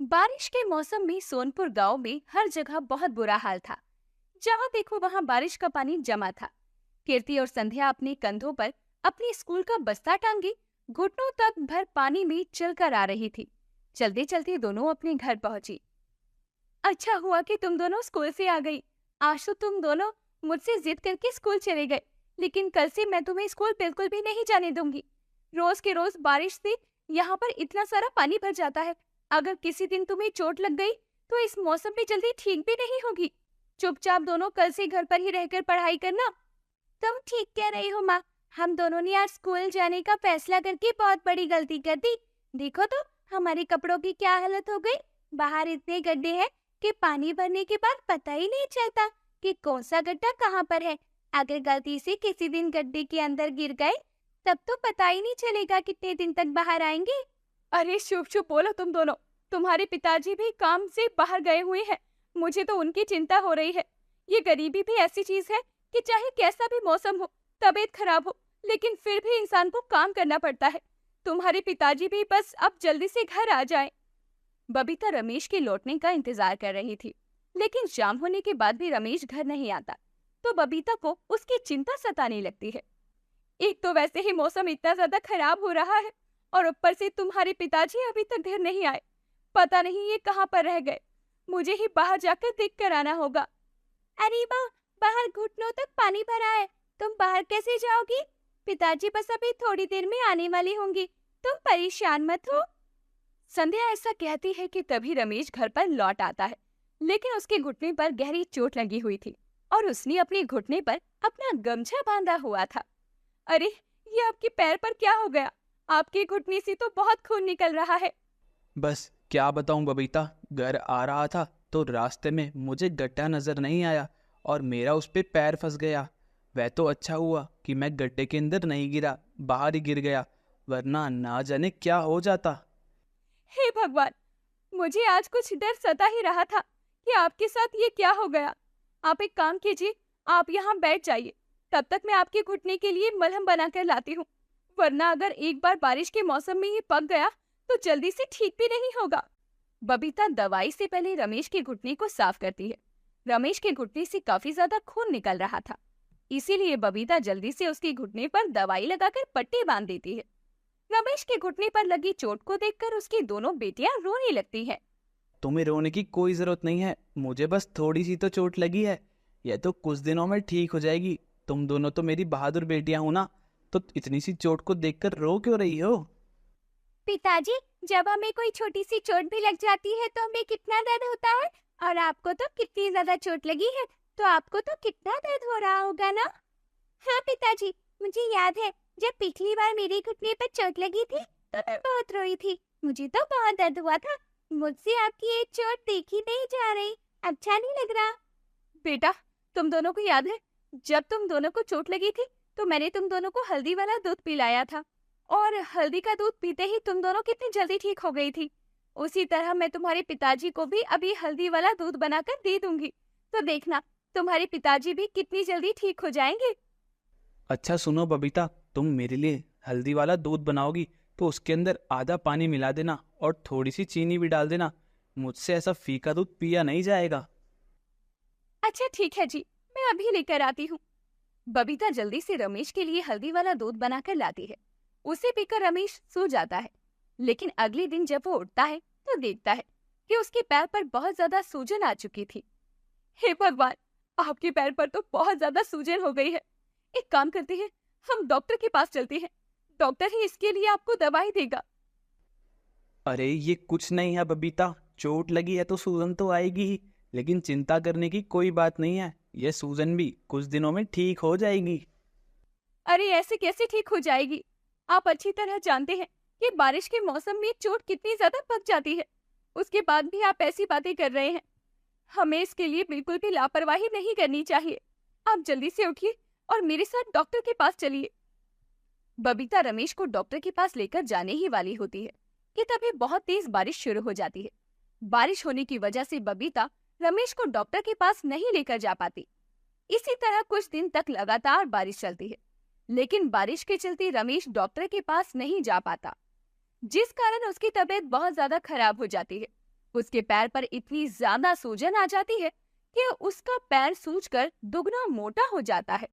बारिश के मौसम में सोनपुर गांव में हर जगह बहुत बुरा हाल था। जहां देखो वहां बारिश का पानी जमा था। कीर्ति और संध्या अपने कंधों पर अपनी स्कूल का बस्ता टांगे घुटनों तक भर पानी में चलकर आ रही थी। चलते चलते दोनों अपने घर पहुंची। अच्छा हुआ कि तुम दोनों स्कूल से आ गई। आज तो तुम दोनों मुझसे जिद करके स्कूल चले गए, लेकिन कल से मैं तुम्हें स्कूल बिल्कुल भी नहीं जाने दूंगी। रोज के रोज बारिश से यहाँ पर इतना सारा पानी भर जाता है। अगर किसी दिन तुम्हें चोट लग गई तो इस मौसम में जल्दी ठीक भी नहीं होगी। चुपचाप दोनों कल से घर पर ही रहकर पढ़ाई करना। तुम ठीक कह रही हो माँ। हम दोनों ने आज स्कूल जाने का फैसला करके बहुत बड़ी गलती कर दी। देखो तो हमारे कपड़ों की क्या हालत हो गई। बाहर इतने गड्ढे हैं कि पानी भरने के बाद पता ही नहीं चलता कि कौन सा गड्ढा कहाँ पर है। अगर गलती से किसी दिन गड्ढे के अंदर गिर गए तब तो पता ही नहीं चलेगा कितने दिन तक बाहर आएंगे। अरे चुप चुप बोलो तुम दोनों। तुम्हारे पिताजी भी काम से बाहर गए हुए हैं। मुझे तो उनकी चिंता हो रही है। ये गरीबी भी ऐसी चीज है कि चाहे कैसा भी मौसम हो, तबीयत खराब हो, लेकिन फिर भी इंसान को काम करना पड़ता है। तुम्हारे पिताजी भी बस अब जल्दी से घर आ जाएं। बबीता रमेश के लौटने का इंतजार कर रही थी, लेकिन शाम होने के बाद भी रमेश घर नहीं आता, तो बबीता को उसकी चिंता सताने लगती है। एक तो वैसे ही मौसम इतना ज्यादा खराब हो रहा है और ऊपर से तुम्हारे पिताजी अभी तक घर नहीं आए। पता नहीं ये कहाँ पर रह गए। मुझे ही बाहर जाकर देख कर आना होगा। अरे वाह, बाहर घुटनों तक पानी भरा है। तुम बाहर कैसे जाओगी? पिताजी बस अभी थोड़ी देर में आने वाले होंगे। तुम परेशान मत हो। संध्या ऐसा कहती है कि तभी रमेश घर पर लौट आता है, लेकिन उसके घुटने पर गहरी चोट लगी हुई थी और उसने अपने घुटने पर अपना गमछा बांधा हुआ था। अरे ये आपके पैर पर क्या हो गया? आपके घुटने से तो बहुत खून निकल रहा है। बस क्या बताऊं बबीता, घर आ रहा था तो रास्ते में मुझे गड्ढा नजर नहीं आया और मेरा उस पे पैर फंस गया। वह तो अच्छा हुआ कि मैं गड्ढे के अंदर नहीं गिरा, बाहर ही गिर गया, वरना ना जाने क्या हो जाता। हे भगवान, मुझे आज कुछ डर सता ही रहा था कि आपके साथ ये क्या हो गया। आप एक काम कीजिए, आप यहाँ बैठ जाइए। तब तक मैं आपके घुटने के लिए मलहम बनाकर लाती हूँ, वरना अगर एक बार बारिश के मौसम में ये पक गया तो जल्दी से ठीक भी नहीं होगा। बबीता दवाई से पहले रमेश के घुटने को साफ करती है। रमेश के घुटने से काफी ज्यादा खून निकल रहा था, इसीलिए बबीता जल्दी से उसके घुटने पर दवाई लगाकर पट्टी बांध देती है। रमेश के घुटने पर लगी चोट को देखकर उसकी दोनों बेटियां रोने लगती हैं। तुम्हें रोने की कोई जरूरत नहीं है, मुझे बस थोड़ी सी तो चोट लगी है। यह तो कुछ दिनों में ठीक हो जाएगी। तुम दोनों तो मेरी बहादुर बेटियां हो ना, तो इतनी सी चोट को देखकर रो क्यों रही हो? पिताजी, जब हमें कोई छोटी सी चोट भी लग जाती है तो हमें कितना दर्द होता है, और आपको तो कितनी ज्यादा चोट लगी है, तो आपको तो कितना दर्द हो रहा होगा ना। हाँ पिताजी, मुझे याद है जब पिछली बार मेरे घुटने पर चोट लगी थी तो मैं बहुत रोई थी। मुझे तो बहुत दर्द हुआ था। मुझसे आपकी ये चोट देखी नहीं जा रही, अच्छा नहीं लग रहा। बेटा, तुम दोनों को याद है जब तुम दोनों को चोट लगी थी तो मैंने तुम दोनों को हल्दी वाला दूध पिलाया था, और हल्दी का दूध पीते ही तुम दोनों कितनी जल्दी ठीक हो गई थी। उसी तरह मैं तुम्हारे पिताजी को भी अभी हल्दी वाला दूध बनाकर दे दूंगी, तो देखना तुम्हारे पिताजी भी कितनी जल्दी ठीक हो जाएंगे। अच्छा सुनो बबीता, तुम मेरे लिए हल्दी वाला दूध बनाओगी तो उसके अंदर आधा पानी मिला देना और थोड़ी सी चीनी भी डाल देना। मुझसे ऐसा फीका दूध पिया नहीं जाएगा। अच्छा ठीक है जी, मैं अभी लेकर आती हूँ। बबीता जल्दी से रमेश के लिए हल्दी वाला दूध बनाकर लाती है। उसे पीकर रमेश सो जाता है, लेकिन अगले दिन जब वो उठता है तो देखता है कि उसके पैर पर बहुत ज्यादा सूजन आ चुकी थी। हे भगवान, आपके पैर पर तो बहुत ज्यादा सूजन हो गई है। एक काम करते हैं, हम डॉक्टर के पास चलते हैं। डॉक्टर ही इसके लिए आपको दवाई देगा। अरे ये कुछ नहीं है बबीता, चोट लगी है तो सूजन तो आएगी ही, लेकिन चिंता करने की कोई बात नहीं है। ये सूजन भी कुछ दिनों में ठीक हो जाएगी। अरे ऐसे कैसे ठीक हो जाएगी? आप अच्छी तरह जानते हैं कि बारिश के मौसम में चोट कितनी ज्यादा पक जाती है। उसके बाद भी आप ऐसी बातें कर रहे हैं। हमें इसके लिए बिल्कुल भी लापरवाही नहीं करनी चाहिए। आप जल्दी से उठिए और मेरे साथ डॉक्टर के पास चलिए। बबीता रमेश को डॉक्टर के पास लेकर जाने ही वाली होती है कि तभी बहुत तेज बारिश शुरू हो जाती है। बारिश होने की वजह से बबीता रमेश को डॉक्टर के पास नहीं लेकर जा पाती। इसी तरह कुछ दिन तक लगातार बारिश चलती है, लेकिन बारिश के चलते रमेश डॉक्टर के पास नहीं जा पाता, जिस कारण उसकी तबीयत बहुत ज्यादा खराब हो जाती है। उसके पैर पर इतनी ज्यादा सूजन आ जाती है कि उसका पैर सूजकर दुगना मोटा हो जाता है।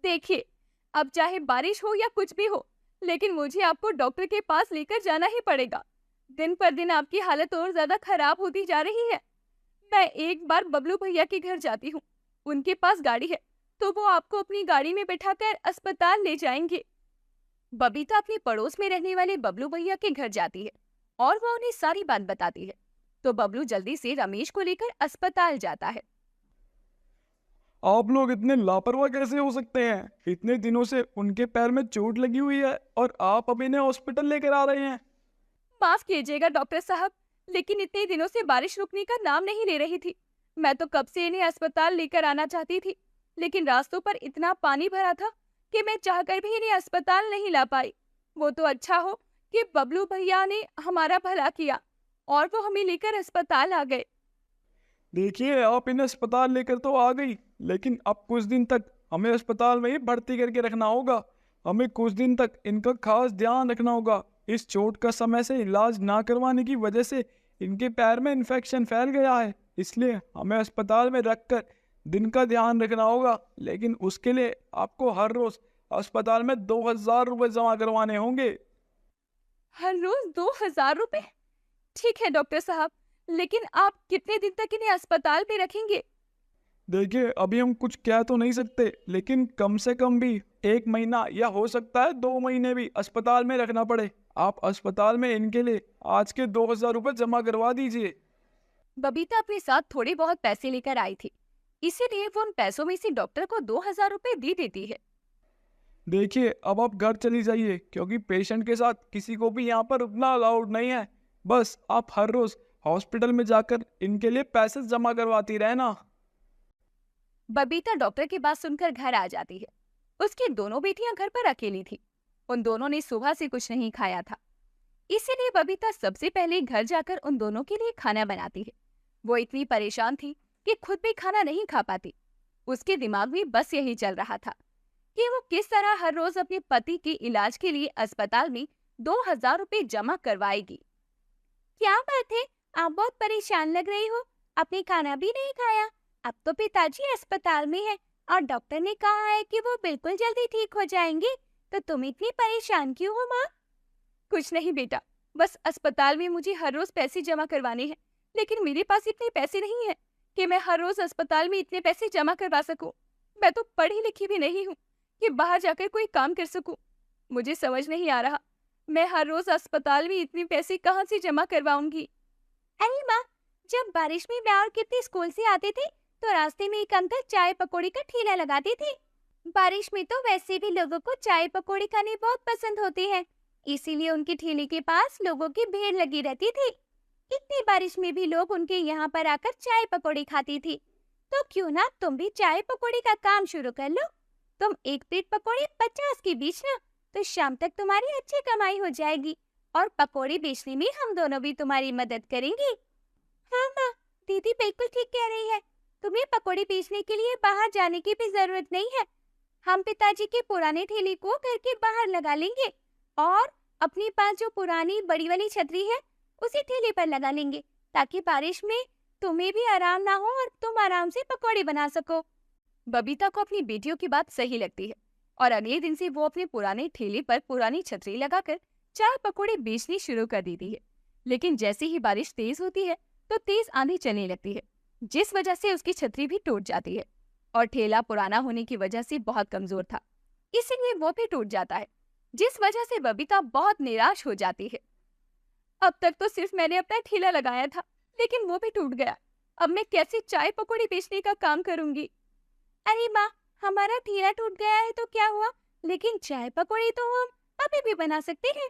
देखिए, अब चाहे बारिश हो या कुछ भी हो, लेकिन मुझे आपको डॉक्टर के पास लेकर जाना ही पड़ेगा। दिन पर दिन आपकी हालत और ज्यादा खराब होती जा रही है। मैं एक बार बबलू भैया के घर जाती हूँ, उनके पास गाड़ी है, तो वो आपको अपनी गाड़ी में बिठाकर अस्पताल ले जाएंगे। बबीता अपने पड़ोस में रहने वाले बबलू भैया के घर जाती है और वो उन्हें सारी बात बताती है। तो बबलू जल्दी से रमेश को लेकर अस्पताल जाता है। आप लोग इतने लापरवाह कैसे हो सकते हैं? इतने दिनों से उनके पैर में चोट लगी हुई है और आप अब इन्हें हॉस्पिटल लेकर आ रहे हैं। माफ कीजिएगा डॉक्टर साहब, लेकिन इतने दिनों से बारिश रुकने का नाम नहीं ले रही थी। मैं तो कब से इन्हें अस्पताल लेकर आना चाहती थी, लेकिन रास्तों पर इतना पानी भरा था कि मैं चाहकर भी इन्हें अस्पताल नहीं ला पाई। वो तो अच्छा हो कि बबलू भैया ने हमारा भला किया और वो हमें लेकर अस्पताल आ गए। देखिए, आप इन्हें अस्पताल लेकर तो आ गई, लेकिन अब कुछ दिन तक हमें अस्पताल में ही भर्ती करके रखना होगा। हमें कुछ दिन तक इनका खास ध्यान रखना होगा। इस चोट का समय से इलाज ना करवाने की वजह से इनके पैर में इन्फेक्शन फैल गया है, इसलिए हमें अस्पताल में रखकर दिन का ध्यान रखना होगा। लेकिन उसके लिए आपको हर रोज अस्पताल में 2000 रुपये जमा करवाने होंगे। हर रोज 2000 रुपए? ठीक है डॉक्टर साहब, लेकिन आप कितने दिन तक इन्हें अस्पताल में रखेंगे? देखिए, अभी हम कुछ कह तो नहीं सकते, लेकिन कम से कम भी 1 महीना या हो सकता है 2 महीने भी अस्पताल में रखना पड़े। आप अस्पताल में इनके लिए आज के 2000 रुपये जमा करवा दीजिए। बबीता अपने साथ थोड़े बहुत पैसे लेकर आई थी, इसीलिए वो उन पैसों में से डॉक्टर को 2000 रुपए दे देती है। देखिए, अब आप घर चली जाइए, क्योंकि पेशेंट के साथ किसी को भी यहाँ पर रुकना अलाउड नहीं है। बस आप हर रोज हॉस्पिटल में जाकर इनके लिए पैसे जमा करवाती रहना। बबीता डॉक्टर की बात सुनकर घर आ जाती है। उसकी दोनों बेटियां घर पर अकेली थी। उन दोनों ने सुबह से कुछ नहीं खाया था, इसीलिए बबीता सबसे पहले घर जाकर उन दोनों के लिए खाना बनाती है। वो इतनी परेशान थी कि खुद भी खाना नहीं खा पाती। उसके दिमाग में बस यही चल रहा था कि वो किस तरह हर रोज अपने पति के इलाज के लिए अस्पताल में 2000 रुपए जमा करवाएगी। क्या बात है, आप बहुत परेशान लग रही हो। आपने खाना भी नहीं खाया। अब तो पिताजी अस्पताल में है और डॉक्टर ने कहा है कि वो बिल्कुल जल्दी ठीक हो जाएंगे, तो तुम इतनी परेशान क्यों हो माँ? कुछ नहीं बेटा, बस अस्पताल में मुझे हर रोज पैसे जमा करवाने हैं, लेकिन मेरे पास इतने पैसे नहीं है कि मैं हर रोज अस्पताल में इतने पैसे जमा करवा सकूं। मैं तो पढ़ी लिखी भी नहीं हूँ कि बाहर जाकर कोई काम कर सकूं। मुझे समझ नहीं आ रहा, मैं हर रोज अस्पताल में इतने पैसे कहाँ से जमा करवाऊंगी। अरे माँ, जब बारिश में मैं और कीर्ति स्कूल से आते थे तो रास्ते में एक अंकल चाय पकौड़ी का ठेला लगाते थे। बारिश में तो वैसे भी लोगों को चाय पकौड़ी खाने बहुत पसंद होते हैं, इसीलिए उनके ठेले के पास लोगों की भीड़ लगी रहती थी। इतनी बारिश में भी लोग उनके यहाँ पर आकर चाय पकौड़ी खाती थी। तो क्यों ना तुम भी चाय पकौड़ी का काम शुरू कर लो। तुम एक प्लेट पकौड़ी 50 की बेचना, तो शाम तक तुम्हारी अच्छी कमाई हो जाएगी और पकौड़ी बेचने में हम दोनों भी तुम्हारी मदद करेंगे। हाँ हाँ, दीदी बिल्कुल ठीक कह रही है। तुम्हें पकौड़ी बेचने के लिए बाहर जाने की भी जरूरत नहीं है। हम पिताजी के पुराने ठेले को घर के बाहर लगा लेंगे और अपने पास जो पुरानी बड़ी वाली छतरी है उसी ठेले पर लगा लेंगे, ताकि बारिश में तुम्हें भी आराम ना हो और तुम आराम से पकौड़ी बना सको। बबीता को अपनी बेटियों की बात सही लगती है और अगले दिन से वो अपने पुराने ठेले पर पुरानी छतरी लगाकर चाय पकौड़े बेचनी शुरू कर देती है। लेकिन जैसे ही बारिश तेज होती है तो तेज आंधी चलने लगती है, जिस वजह से उसकी छतरी भी टूट जाती है और ठेला पुराना होने की वजह से बहुत कमजोर था, इसीलिए वो भी टूट जाता है, जिस वजह से बबीता बहुत निराश हो जाती है। अब तक तो सिर्फ मैंने अपना ठेला लगाया था, लेकिन वो भी टूट गया। अब मैं कैसे चाय पकौड़ी बेचने का काम करूंगी? अरे माँ, हमारा ठेला टूट गया है तो क्या हुआ, लेकिन चाय पकौड़ी तो हम अभी भी बना सकते हैं।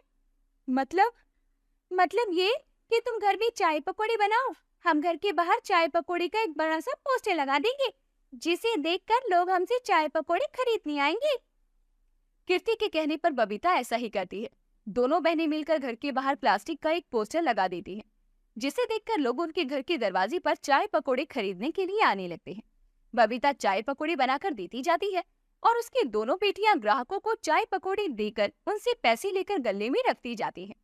मतलब ये कि तुम घर में चाय पकौड़ी बनाओ। हम घर के बाहर चाय पकौड़ी का एक बड़ा सा पोस्टर लगा देंगे, जिसे देखकर लोग हमसे चाय पकौड़ी खरीदने आएंगे। कीर्ति के कहने पर बबीता ऐसा ही करती है। दोनों बहनें मिलकर घर के बाहर प्लास्टिक का एक पोस्टर लगा देती हैं, जिसे देखकर लोग उनके घर के दरवाजे पर चाय पकौड़े खरीदने के लिए आने लगते हैं। बबीता चाय पकौड़ी बनाकर देती जाती है और उसकी दोनों बेटियां ग्राहकों को चाय पकौड़ी देकर उनसे पैसे लेकर गले में रखती जाती हैं।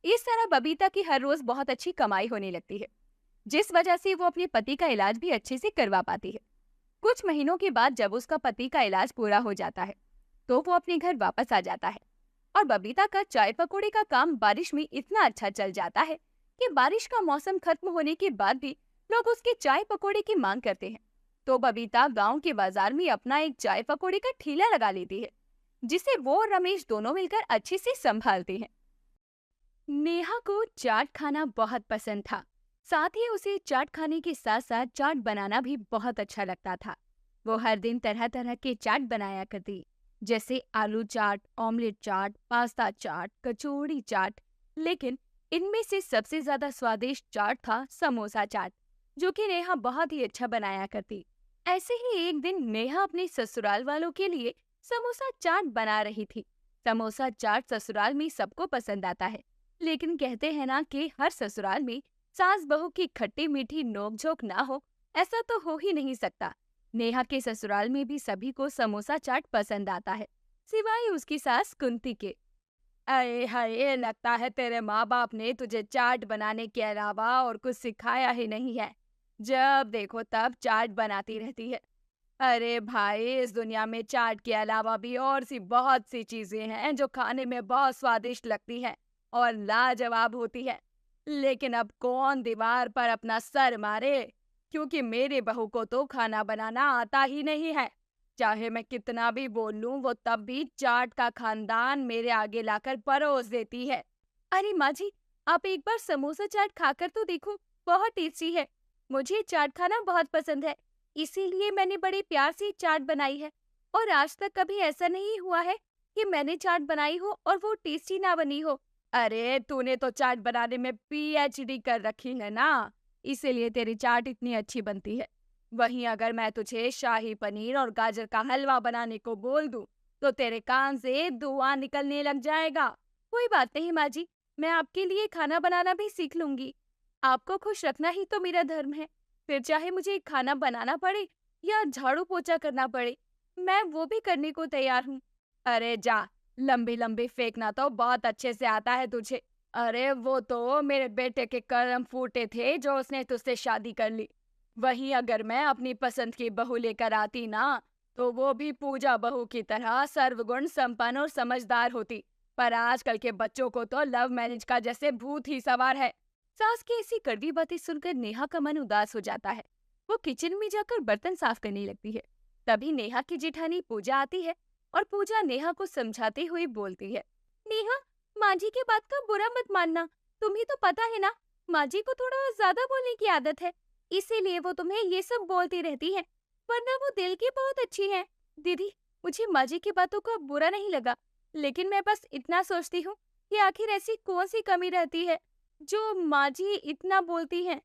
इस तरह बबीता की हर रोज बहुत अच्छी कमाई होने लगती है। जिस वजह से वो अपने पति का इलाज भी अच्छे से करवा पाती है। कुछ महीनों के बाद जब उसका पति का इलाज पूरा हो जाता है तो वो अपने घर वापस आ जाता है और बबीता का चाय पकौड़े का काम बारिश में इतना अच्छा चल जाता है कि बारिश का मौसम खत्म होने के बाद भी लोग उसके चाय पकौड़े की मांग करते हैं। तो बबीता गांव के बाजार में अपना एक चाय पकौड़े का ठेला लगा लेती है, जिसे वो और रमेश दोनों मिलकर अच्छे से संभालते हैं। नेहा को चाट खाना बहुत पसंद था। साथ ही उसे चाट खाने के साथ साथ चाट बनाना भी बहुत अच्छा लगता था। वो हर दिन तरह तरह के चाट बनाया करती, जैसे आलू चाट, ऑमलेट चाट, पास्ता चाट, कचौड़ी चाट। लेकिन इनमें से सबसे ज्यादा स्वादिष्ट चाट था समोसा चाट, जो कि नेहा बहुत ही अच्छा बनाया करती। ऐसे ही एक दिन नेहा अपने ससुराल वालों के लिए समोसा चाट बना रही थी। समोसा चाट ससुराल में सबको पसंद आता है, लेकिन कहते हैं ना कि हर ससुराल में सास बहू की खट्टी मीठी नोक-झोंक ना हो, ऐसा तो हो ही नहीं सकता। नेहा के ससुराल में भी सभी को समोसा चाट पसंद आता है, सिवाय उसकी सास कुंती के। अरे हाय, लगता है तेरे माँ बाप ने तुझे चाट बनाने के अलावा और कुछ सिखाया ही नहीं है। जब देखो तब चाट बनाती रहती है। अरे भाई, इस दुनिया में चाट के अलावा भी और सी बहुत सी चीजें हैं जो खाने में बहुत स्वादिष्ट लगती हैं और लाजवाब होती है। लेकिन अब कौन दीवार पर अपना सर मारे, क्योंकि मेरी बहू को तो खाना बनाना आता ही नहीं है। चाहे मैं कितना भी बोल लूं, वो तब भी चाट का खानदान मेरे आगे लाकर परोस देती है। अरे माँ जी, आप एक बार समोसा चाट खाकर तो देखो, बहुत टेस्टी है। मुझे चाट खाना बहुत पसंद है, इसीलिए मैंने बड़े प्यार से चाट बनाई है। और आज तक कभी ऐसा नहीं हुआ है कि मैंने चाट बनाई हो और वो टेस्टी ना बनी हो। अरे तूने तो चाट बनाने में पीएचडी कर रखी है ना, इसीलिए तेरी चाट इतनी अच्छी बनती है। वहीं अगर मैं तुझे शाही पनीर और गाजर का हलवा बनाने को बोल दूं, तो तेरे कान से धुआं निकलने लग जाएगा। कोई बात नहीं माँ जी, मैं आपके लिए खाना बनाना भी सीख लूंगी। आपको खुश रखना ही तो मेरा धर्म है। फिर चाहे मुझे खाना बनाना पड़े या झाड़ू पोछा करना पड़े, मैं वो भी करने को तैयार हूँ। अरे जा, लंबे लंबे फेंकना तो बहुत अच्छे से आता है तुझे। अरे वो तो मेरे बेटे के कर्म फूटे थे जो उसने तुझसे शादी कर ली। वहीं अगर मैं अपनी पसंद की बहू लेकर आती ना, तो वो भी पूजा बहू की तरह सर्वगुण संपन्न और समझदार होती। पर आजकल के बच्चों को तो लव मैरिज का जैसे भूत ही सवार है। सास की ऐसी कड़वी बातें सुनकर नेहा का मन उदास हो जाता है। वो किचन में जाकर बर्तन साफ करने लगती है। तभी नेहा की जेठानी पूजा आती है और पूजा नेहा को समझाते हुए बोलती है, नेहा, माँ जी की बात का बुरा मत मानना। तुम्हें तो पता है ना, माँ जी को थोड़ा ज्यादा बोलने की आदत है, इसीलिए वो तुम्हें ये सब बोलती रहती है, वरना वो दिल की बहुत अच्छी है। दीदी, मुझे माँ जी की बातों का बुरा नहीं लगा, लेकिन मैं बस इतना सोचती हूँ कि आखिर ऐसी कौन सी कमी रहती है जो माँ जी इतना बोलती हैं।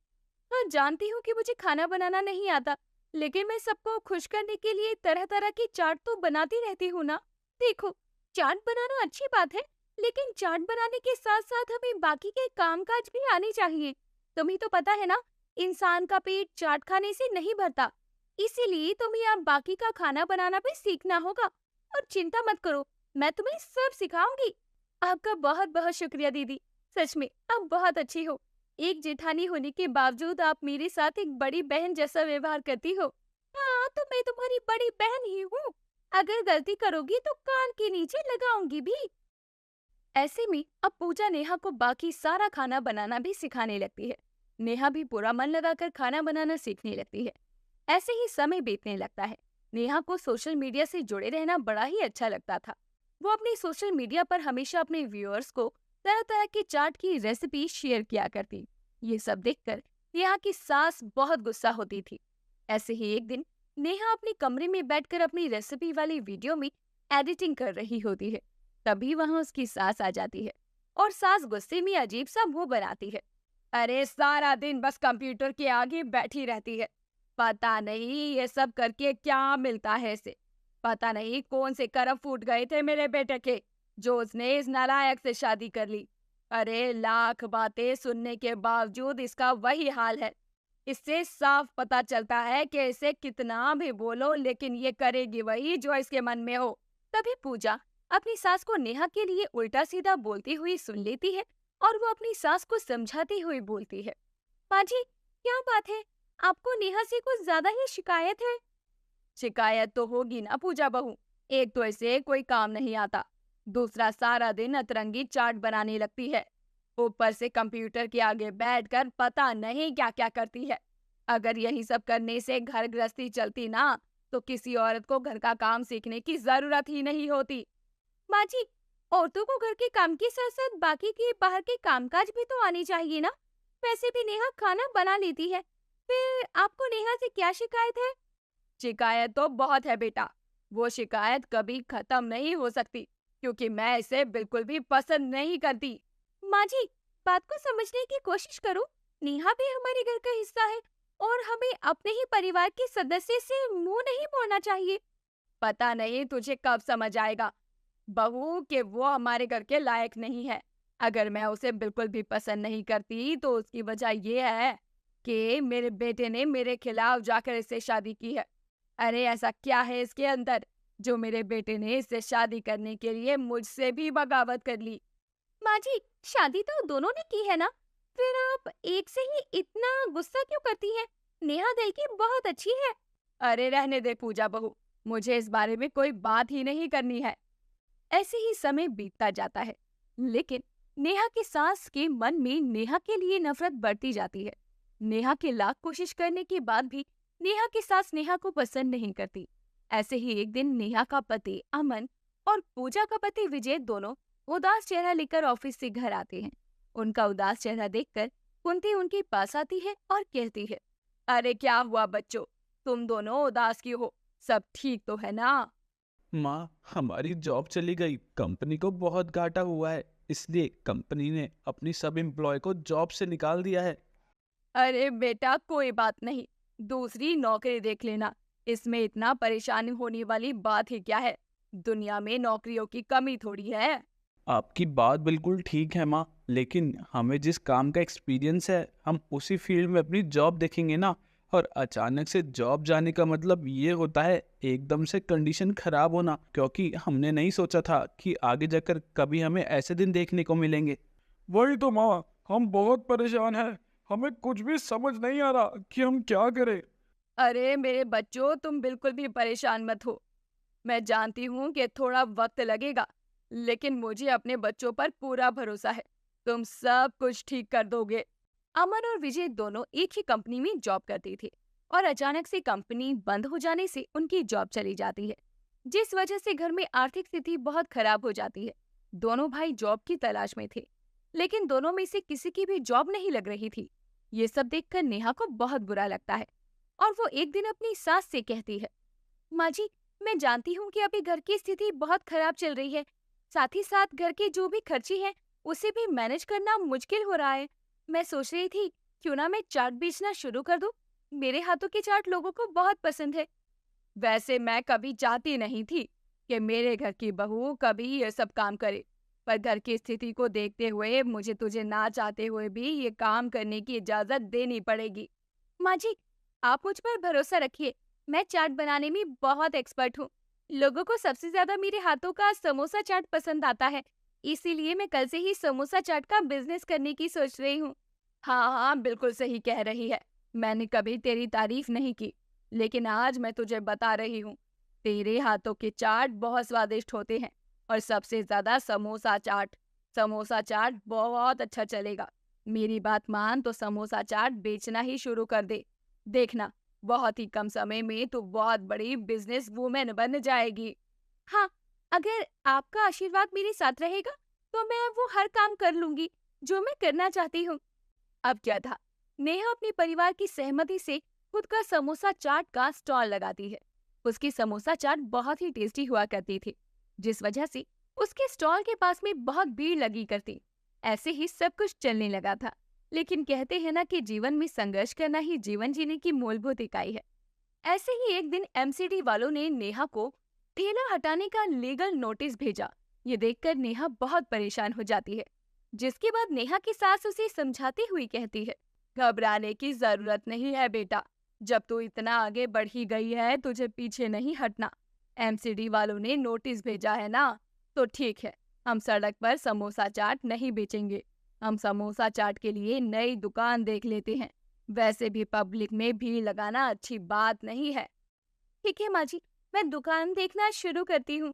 हाँ, जानती हूँ कि मुझे खाना बनाना नहीं आता, लेकिन मैं सबको खुश करने के लिए तरह तरह की चाट तो बनाती रहती हूँ ना। देखो, चाट बनाना अच्छी बात है, लेकिन चाट बनाने के साथ साथ हमें बाकी के कामकाज भी आने चाहिए। तुम्हें तो पता है ना, इंसान का पेट चाट खाने से नहीं भरता, इसीलिए तुम्हें अब बाकी का खाना बनाना भी सीखना होगा। और चिंता मत करो, मैं तुम्हें सब सिखाऊंगी। आपका बहुत बहुत शुक्रिया दीदी, सच में आप बहुत अच्छी हो। एक जेठानी होने के बावजूद आप मेरे साथ एक बड़ी बहन जैसा व्यवहार करती हो। हाँ, तो मैं तुम्हारी बड़ी बहन ही हूँ। अगर गलती करोगी तो कान के नीचे लगाऊंगी भी। ऐसे में अब पूजा नेहा को बाकी सारा खाना बनाना भी सिखाने लगती है। नेहा भी पूरा मन लगाकर खाना बनाना सीखने लगती है। ऐसे ही समय बीतने लगता है। नेहा को सोशल मीडिया से जुड़े रहना बड़ा ही अच्छा लगता था। वो अपने सोशल मीडिया पर हमेशा अपने व्यूअर्स को तरह तरह की चाट की रेसिपी शेयर किया करती। ये सब देखकर नेहा की सास बहुत गुस्सा होती थी। ऐसे ही एक दिन नेहा अपने कमरे में बैठकर अपनी रेसिपी वाली वीडियो में एडिटिंग कर रही होती है। तभी वहां उसकी सास आ जाती है और सास गुस्से में अजीब सा मुंह बनाती है। अरे सारा दिन बस कंप्यूटर के आगे बैठी रहती है, पता नहीं ये सब करके क्या मिलता है इसे। पता नहीं कौन से करम फूट गए थे मेरे बेटे के, जो उसने इस नालायक से शादी कर ली। अरे लाख बातें सुनने के बावजूद इसका वही हाल है। इससे साफ पता चलता है कि इसे कितना भी बोलो, लेकिन ये करेगी वही जो इसके मन में हो। तभी पूजा अपनी सास को नेहा के लिए उल्टा सीधा बोलती हुई सुन लेती है और वो अपनी सास को समझाती हुई बोलती है, माँ जी, क्या बात है, आपको नेहा से कुछ ज्यादा ही शिकायत है? शिकायत तो होगी ना पूजा बहू। एक तो इसे कोई काम नहीं आता, दूसरा सारा दिन अतरंगी चाट बनाने लगती है, ऊपर से कंप्यूटर के आगे बैठकर पता नहीं क्या क्या करती है। अगर यही सब करने से घर गृहस्थी चलती ना, तो किसी औरत को घर का काम सीखने की जरूरत ही नहीं होती। माँ जी, औरतों को घर के काम के साथ साथ बाकी के बाहर के कामकाज भी तो आने चाहिए ना। वैसे भी नेहा खाना बना लेती है, फिर आपको नेहा से क्या शिकायत है? शिकायत तो बहुत है बेटा, वो शिकायत कभी खत्म नहीं हो सकती, क्योंकि मैं इसे बिल्कुल भी पसंद नहीं करती। माँ जी, बात को समझने की कोशिश करो। नेहा भी हमारे घर का हिस्सा है और हमें अपने ही परिवार के सदस्य से मुंह नहीं मोड़ना चाहिए। पता नहीं तुझे कब समझ आएगा बहू कि वो हमारे घर के लायक नहीं है। अगर मैं उसे बिल्कुल भी पसंद नहीं करती तो उसकी वजह ये है कि मेरे बेटे ने मेरे खिलाफ जाकर इससे शादी की है। अरे ऐसा क्या है इसके अंदर जो मेरे बेटे ने इससे शादी करने के लिए मुझसे भी बगावत कर ली? माँ जी, शादी तो दोनों ने की है ना, फिर आप एक से ही इतना गुस्सा क्यों करती हैं? नेहा दिल की बहुत अच्छी है। अरे रहने दे पूजा बहू, मुझे इस बारे में कोई बात ही नहीं करनी है। ऐसे ही समय बीतता जाता है, लेकिन नेहा की सास के मन में नेहा के लिए नफरत बढ़ती जाती है। नेहा के लाख कोशिश करने के बाद भी नेहा की सास नेहा को पसंद नहीं करती। ऐसे ही एक दिन नेहा का पति अमन और पूजा का पति विजय दोनों उदास चेहरा लेकर ऑफिस से घर आते हैं। उनका उदास चेहरा देखकर कुंती उनके पास आती है और कहती है, अरे क्या हुआ बच्चों, तुम दोनों उदास क्यों हो? सब ठीक तो है ना? माँ, हमारी जॉब चली गई, कंपनी को बहुत घाटा हुआ है, इसलिए कंपनी ने अपनी सब एम्प्लॉय को जॉब से निकाल दिया है। अरे बेटा कोई बात नहीं, दूसरी नौकरी देख लेना। इसमें इतना परेशानी होने वाली बात ही क्या है? दुनिया में नौकरियों की कमी थोड़ी है। आपकी बात बिल्कुल ठीक है माँ, लेकिन हमें जिस काम का एक्सपीरियंस है हम उसी फील्ड में अपनी जॉब देखेंगे ना। और अचानक से जॉब जाने का मतलब ये होता है एकदम से कंडीशन खराब होना, क्योंकि हमने नहीं सोचा था कि आगे जाकर कभी हमें ऐसे दिन देखने को मिलेंगे। वही तो माँ, हम बहुत परेशान हैं। हमें कुछ भी समझ नहीं आ रहा कि हम क्या करें। अरे मेरे बच्चों, तुम बिल्कुल भी परेशान मत हो। मैं जानती हूँ कि थोड़ा वक्त लगेगा, लेकिन मुझे अपने बच्चों पर पूरा भरोसा है। तुम सब कुछ ठीक कर दोगे। अमन और विजय दोनों एक ही कंपनी में जॉब करते थे और अचानक से कंपनी बंद हो जाने से उनकी जॉब चली जाती है, जिस वजह से घर में आर्थिक स्थिति बहुत खराब हो जाती है। दोनों भाई जॉब की तलाश में थे, लेकिन दोनों में से किसी की भी जॉब नहीं लग रही थी। ये सब देखकर नेहा को बहुत बुरा लगता है और वो एक दिन अपनी सास से कहती है, माँ जी, मैं जानती हूँ कि अभी घर की स्थिति बहुत खराब चल रही है, साथ ही साथ घर के जो भी खर्चे हैं उसे भी मैनेज करना मुश्किल हो रहा है। मैं सोच रही थी क्यों ना मैं चाट बेचना शुरू कर दूं। मेरे हाथों की चाट लोगों को बहुत पसंद है। वैसे मैं कभी चाहती नहीं थी कि मेरे घर की बहू कभी ये सब काम करे, पर घर की स्थिति को देखते हुए मुझे तुझे ना चाहते हुए भी ये काम करने की इजाजत देनी पड़ेगी। माँ जी, आप मुझ पर भरोसा रखिए, मैं चाट बनाने में बहुत एक्सपर्ट हूँ। लोगों को सबसे ज्यादा मेरे हाथों का समोसा चाट पसंद आता है, इसीलिए मैं कल से ही समोसा चाट का बिजनेस करने की सोच रही हूँ। हाँ हाँ, बिल्कुल सही कह रही है। मैंने कभी तेरी तारीफ नहीं की, लेकिन आज मैं तुझे बता रही हूँ, तेरे हाथों के चाट बहुत स्वादिष्ट होते हैं और सबसे ज्यादा समोसा चाट। समोसा चाट बहुत अच्छा चलेगा। मेरी बात मान तो समोसा चाट बेचना ही शुरू कर दे। देखना, बहुत ही कम समय में तू बहुत बड़ी बिजनेस वूमेन बन जाएगी। हाँ, अगर आपका आशीर्वाद मेरे साथ रहेगा तो मैं वो हर काम कर लूंगी जो मैं करना चाहती हूँ। अब क्या था, नेहा अपने परिवार की सहमति से खुद का समोसा चाट का स्टॉल लगाती है। उसकी समोसा चाट बहुत ही टेस्टी हुआ करती थी, जिस वजह से उसके स्टॉल के पास में बहुत भीड़ लगी करती। ऐसे ही सब कुछ चलने लगा था। लेकिन कहते हैं ना कि जीवन में संघर्ष करना ही जीवन जीने की मूलभूत इकाई है। ऐसे ही एक दिन एमसीडी वालों ने नेहा को ठेला हटाने का लीगल नोटिस भेजा। ये देखकर नेहा बहुत परेशान हो जाती है, जिसके बाद नेहा की सास उसे समझाती हुई कहती है, घबराने की जरूरत नहीं है बेटा, जब तू इतना आगे बढ़ ही गई है तुझे पीछे नहीं हटना। एमसीडी वालों ने नोटिस भेजा है ना, तो ठीक है, हम सड़क पर समोसा चाट नहीं बेचेंगे। हम समोसा चाट के लिए नई दुकान देख लेते हैं। वैसे भी पब्लिक में भीड़ लगाना अच्छी बात नहीं है। ठीक है माँ जी, मैं दुकान देखना शुरू करती हूँ।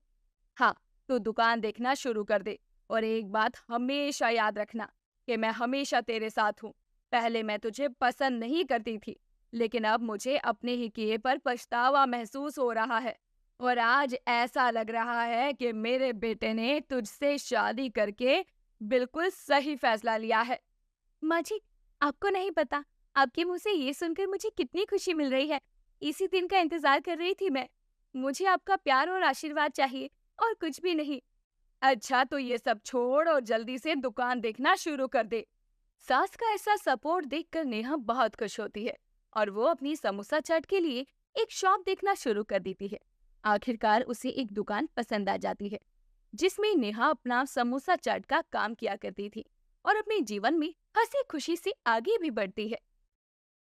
हाँ, तू दुकान देखना शुरू कर दे और एक बात हमेशा याद रखना कि मैं हमेशा तेरे साथ हूँ। पहले मैं तुझे पसंद नहीं करती थी, लेकिन अब मुझे अपने ही किए पर पछतावा महसूस हो रहा है और आज ऐसा लग रहा है कि मेरे बेटे ने तुझसे शादी करके बिल्कुल सही फैसला लिया है। माँ जी, आपको नहीं पता, आपके मुँह से ये सुनकर मुझे कितनी खुशी मिल रही है। इसी दिन का इंतजार कर रही थी मैं। मुझे आपका प्यार और आशीर्वाद चाहिए और कुछ भी नहीं। अच्छा, तो ये सब छोड़ और जल्दी से दुकान देखना शुरू कर दे। सास का ऐसा सपोर्ट देखकर नेहा बहुत खुश होती है और वो अपनी समोसा चाट के लिए एक शॉप देखना शुरू कर देती है। आखिरकार उसे एक दुकान पसंद आ जाती है जिसमें नेहा अपना समोसा चाट का काम किया करती थी और अपने जीवन में हंसी खुशी से आगे भी बढ़ती है।